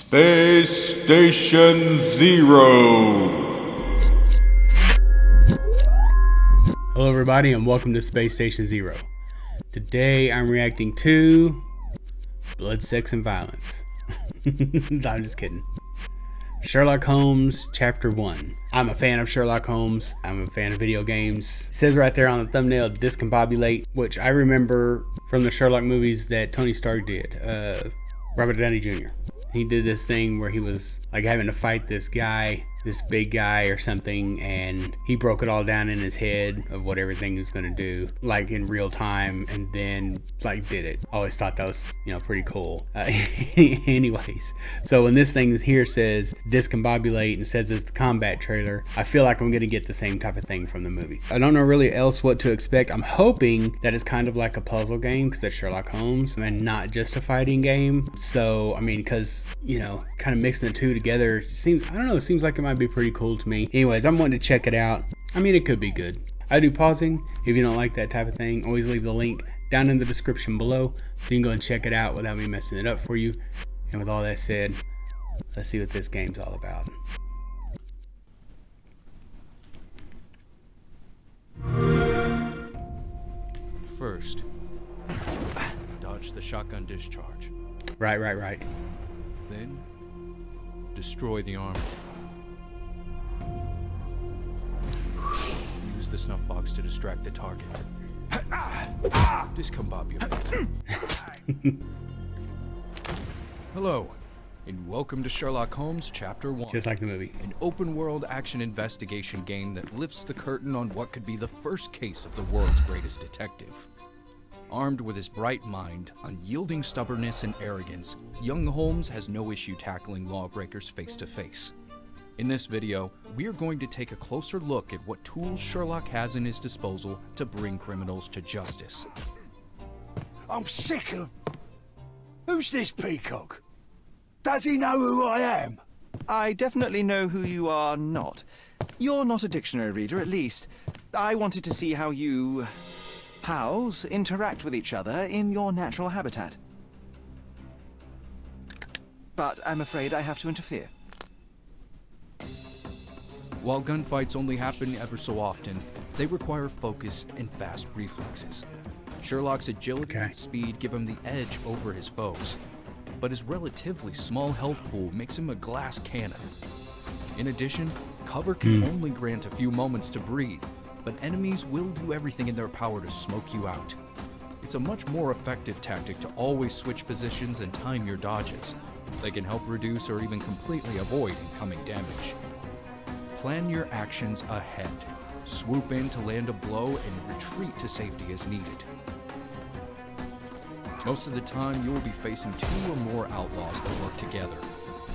Space Station Zero. Hello everybody and welcome to Space Station Zero. Today I'm reacting to Blood, Sex, and Violence. I'm just kidding. Sherlock Holmes Chapter 1. I'm a fan of Sherlock Holmes. I'm a fan of video games. It says right there on the thumbnail, discombobulate, which I remember from the Sherlock movies that Tony Stark did. Robert Downey Jr. He did this thing where he was like having to fight this guy, this big guy or something, and he broke it all down in his head of what everything he was going to do, like in real time, and then like did it. I always thought that was, pretty cool. Anyways, so when this thing here says discombobulate and says it's the combat trailer, I feel like I'm going to get the same type of thing from the movie. I don't know really else what to expect. I'm hoping that it's kind of like a puzzle game because it's Sherlock Holmes and not just a fighting game. So, because kind of mixing the two together seems like it might be pretty cool to me. Anyways, I'm wanting to check it out. It could be good. I do pausing. If you don't like that type of thing, always leave the link down in the description below so you can go and check it out without me messing it up for you. And with all that said, let's see what this game's all about. First, dodge the shotgun discharge. Right. Then, destroy the armor. Use the snuff box to distract the target. Discombobulate. Hello, and welcome to Sherlock Holmes Chapter 1. Just like the movie. An open-world action investigation game that lifts the curtain on what could be the first case of the world's greatest detective. Armed with his bright mind, unyielding stubbornness, and arrogance, young Holmes has no issue tackling lawbreakers face to face. In this video, we are going to take a closer look at what tools Sherlock has in his disposal to bring criminals to justice. I'm sick of... Who's this peacock? Does he know who I am? I definitely know who you are not. You're not a dictionary reader, at least. I wanted to see how you... pals interact with each other in your natural habitat. But I'm afraid I have to interfere. While gunfights only happen ever so often, they require focus and fast reflexes. Sherlock's agility and speed give him the edge over his foes, but his relatively small health pool makes him a glass cannon. In addition, cover can only grant a few moments to breathe, but enemies will do everything in their power to smoke you out. It's a much more effective tactic to always switch positions and time your dodges. They can help reduce or even completely avoid incoming damage. Plan your actions ahead. Swoop in to land a blow and retreat to safety as needed. Most of the time, you will be facing two or more outlaws that work together.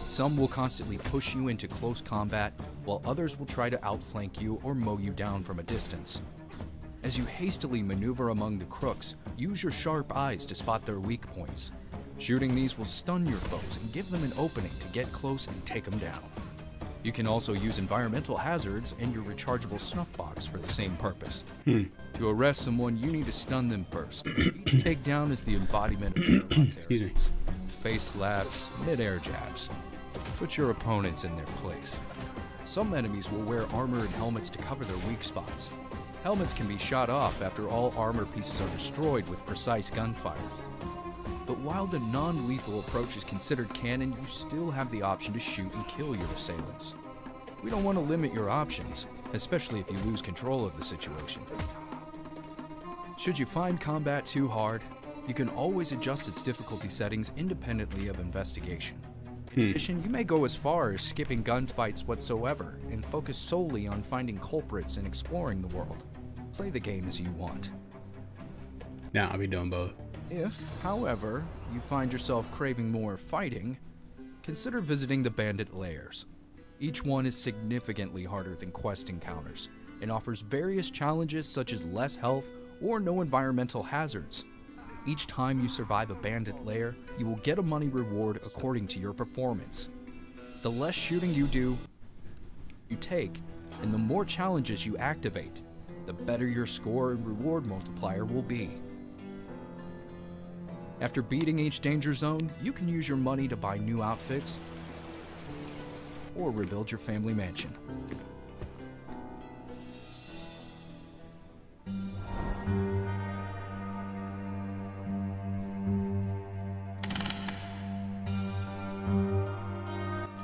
Some will constantly push you into close combat, while others will try to outflank you or mow you down from a distance. As you hastily maneuver among the crooks, use your sharp eyes to spot their weak points. Shooting these will stun your foes and give them an opening to get close and take them down. You can also use environmental hazards and your rechargeable snuff box for the same purpose. To arrest someone, you need to stun them first. Each takedown is the embodiment of Sherlock's arrogance. Face slaps, mid-air jabs. Put your opponents in their place. Some enemies will wear armor and helmets to cover their weak spots. Helmets can be shot off after all armor pieces are destroyed with precise gunfire. But while the non-lethal approach is considered canon, you still have the option to shoot and kill your assailants. We don't want to limit your options, especially if you lose control of the situation. Should you find combat too hard, you can always adjust its difficulty settings independently of investigation. In addition, you may go as far as skipping gunfights whatsoever and focus solely on finding culprits and exploring the world. Play the game as you want. I'll be doing both. If, however, you find yourself craving more fighting, consider visiting the bandit lairs. Each one is significantly harder than quest encounters and offers various challenges such as less health or no environmental hazards. Each time you survive a bandit lair, you will get a money reward according to your performance. The less shooting you take, and the more challenges you activate, the better your score and reward multiplier will be. After beating each danger zone, you can use your money to buy new outfits, or rebuild your family mansion.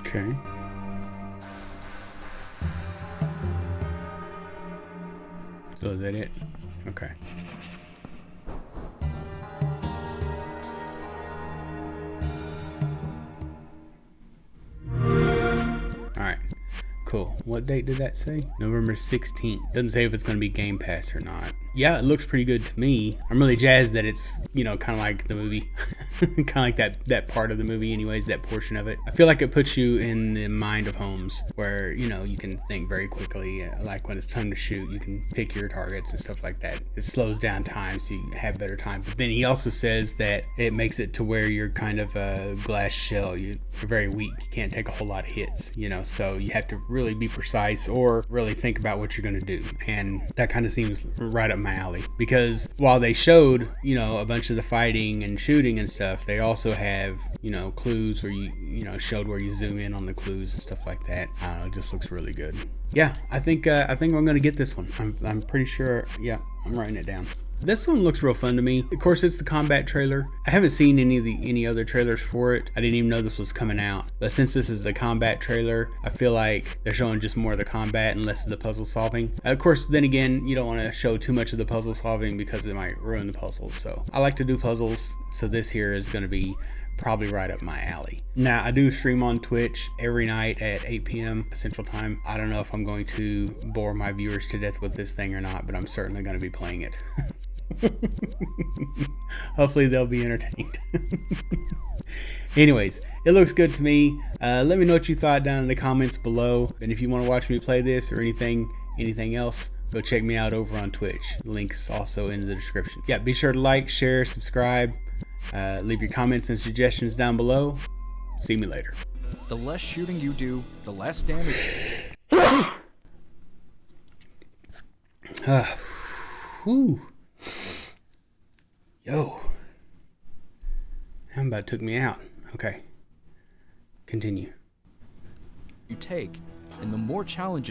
Okay. So is that it? Okay. Alright. Cool. What date did that say? November 16th. Doesn't say if it's going to be Game Pass or not. Yeah, it looks pretty good to me. I'm really jazzed that it's, you know, kind of like the movie. Kind of like that part of the movie anyways, that portion of it. I feel like it puts you in the mind of Holmes where, you know, you can think very quickly. Like when it's time to shoot, you can pick your targets and stuff like that. It slows down time so you have better time. But then he also says that it makes it to where you're kind of a glass shell. You're very weak. You can't take a whole lot of hits, you know, so you have to really be precise or really think about what you're going to do. And that kind of seems right up my alley, because while they showed, you know, a bunch of the fighting and shooting and stuff, they also have, you know, clues where you know, showed where you zoom in on the clues and stuff like that. I don't know, it just looks really good. Yeah, I think I'm going to get this one. I'm pretty sure. Yeah, I'm writing it down. This one looks real fun to me. Of course, it's the combat trailer. I haven't seen any other trailers for it. I didn't even know this was coming out. But since this is the combat trailer, I feel like they're showing just more of the combat and less of the puzzle solving. Of course, then again, you don't want to show too much of the puzzle solving because it might ruin the puzzles. So I like to do puzzles. So this here is going to be probably right up my alley. Now, I do stream on Twitch every night at 8 p.m. Central Time. I don't know if I'm going to bore my viewers to death with this thing or not, but I'm certainly going to be playing it. Hopefully they'll be entertained. Anyways, it looks good to me. Let me know what you thought down in the comments below. And if you want to watch me play this or anything else, go check me out over on Twitch. Links also in the description. Yeah, be sure to like, share, subscribe. Leave your comments and suggestions down below. See me later. The less shooting you do, the less damage. Whew. Yo. How about took me out? Okay. Continue. You take, and the more challenges